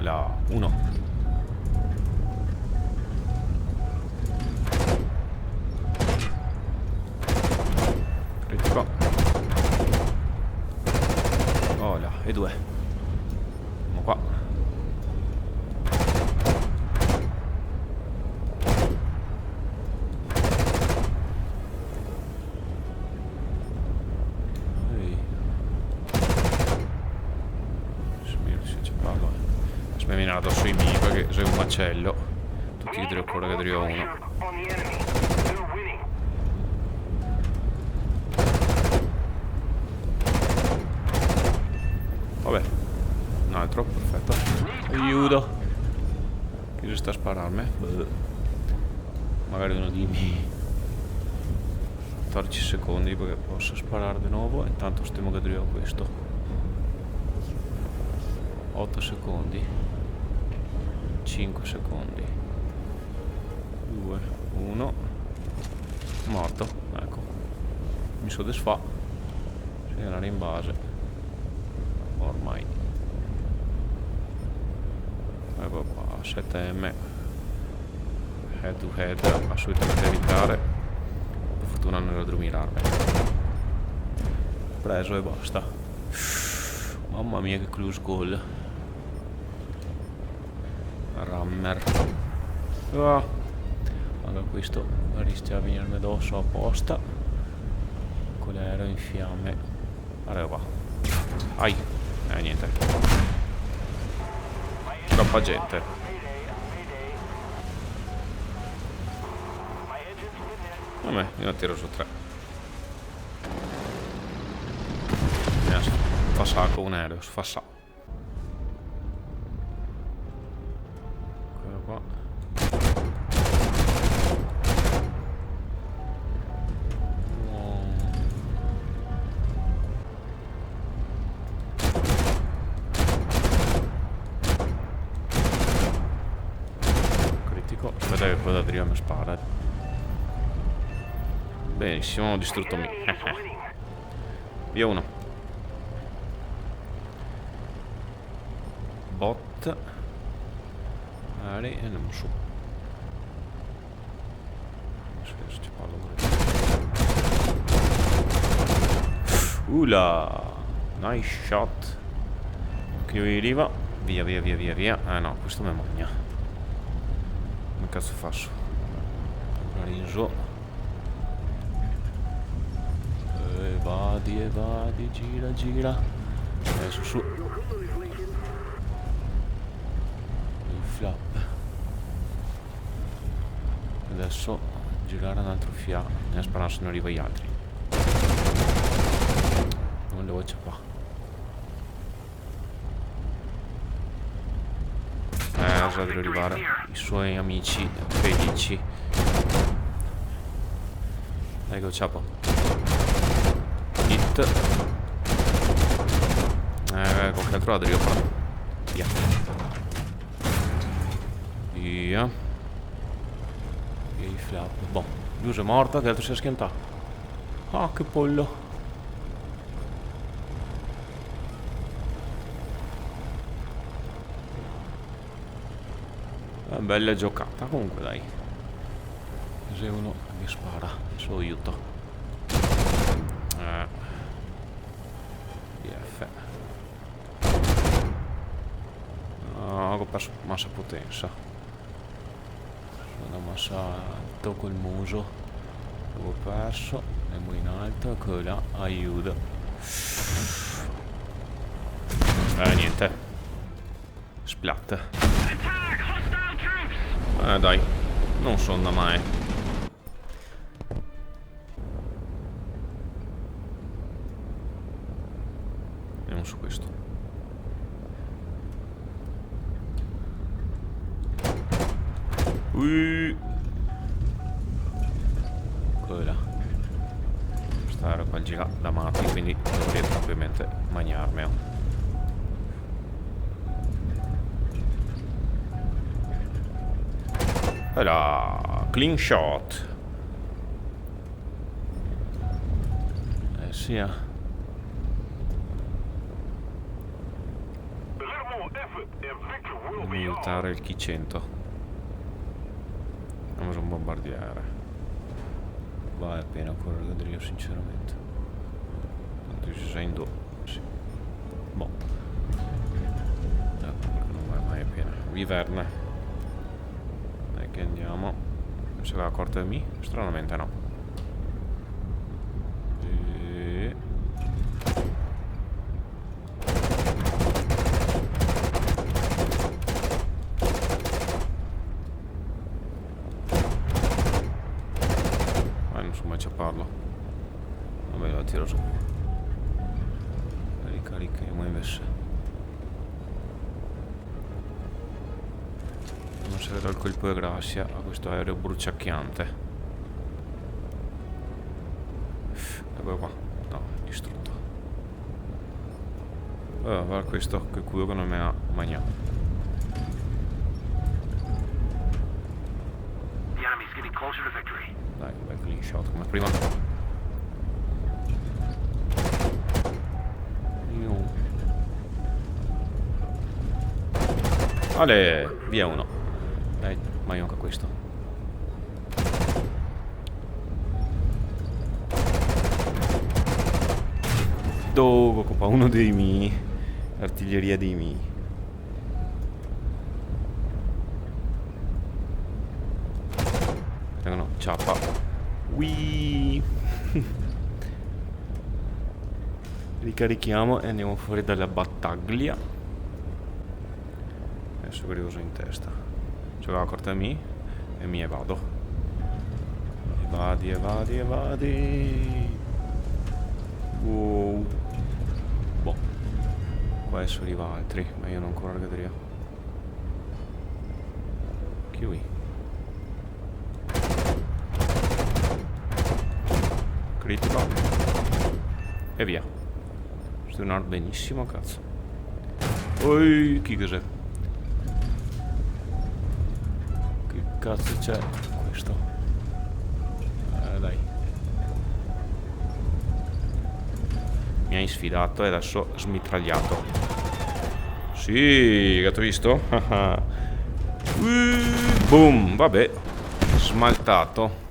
là, uno. Critico. Oh là, e due. Andiamo qua. Mi viene addosso i miei perché sei un macello. Tutti idrio ancora che idrio uno. Vabbè, un altro, perfetto. Aiuto. Chi si sta a spararmi? Magari uno di miei 14 secondi perché posso sparare di nuovo. Intanto stiamo che idrio questo. 8 secondi. 5 secondi. 2, 1. Morto, ecco. Mi soddisfa. Segnalare in base. Ormai. Ecco qua, 7M. Head to head, assolutamente evitare. Per fortuna non era drumirarmi. Preso e basta. Mamma mia che close goal. Rammer. Allora questo rischia di venirmi addosso apposta. Con l'aereo in fiamme. Allora qua. Ai. Niente. Troppa gente. Vabbè, io tiro su 3. Fa sacco un aereo, fa sacco. Aspetta che poi da Drio mi spara. Benissimo, ho distrutto me. Via uno. Bot. E andiamo su. Ula. Nice shot. Che veniva. Via, via, via, via, via. No, questo mi magna. Come cazzo faccio? Rinso. Evadi, gira, gira. Adesso su. Il flap. Adesso girare un altro fiato. Ne sparare se non arriva gli altri. Non devo acciappare. Devo arrivare i suoi amici felici. Ecco, ciapo. Hit. Qualche altro adrio però. Via. Via. E i flap. Boh. Giuse è morta, che altro si è schiantato. Ah, che pollo. Bella giocata comunque, dai. Se uno mi spara, so aiuto. BF. No, ho perso massa potenza. Sono massato col muso. L'avevo perso. Andiamo in alto, ecco là, aiuto. Niente. Splat. Dai, non sono da mai. Andiamo su questo. Quella. Questa era qua gira da matti, quindi dovrei ovviamente mangiarmelo. Voilà, clean shot. Sì. Devo aiutare il Chi 100. Abbiamo un bombardiere. Vale la pena correre io sinceramente. Tanto ci sei in do. Sì. Boh. Perché non vale mai la pena. Viverna. Dai che andiamo. Non si aveva accorto di me? Stranamente no. Non so mai ciapparlo. Vabbè, la tiro su. Ricarichiamo invece. Non si vedrà il colpo di grazia a questo aereo bruciacchiante. Eccolo qua. No, distrutto. Guarda questo, che culo che non me ha mangiato. Dai, un bel clean shot come prima. Ale, via uno. Dai, manca questo. Dove occupa uno dei miei. Artiglieria dei miei. No, ciappa. Wii. Ricarichiamo e andiamo fuori dalla battaglia. Adesso curioso in testa. Ce l'ho accorta me e mi evado. Evadi, evadi, evadi. Wow. Boh. Qua adesso arriva altri, ma io non ancora vedrò. Kiwi. Critico. E via. Stunare benissimo, cazzo. Oi, chi cos'è? Che cazzo c'è questo? Dai. Mi hai sfidato e adesso smitragliato. Sì, che t'ho visto? Boom, vabbè. Smaltato.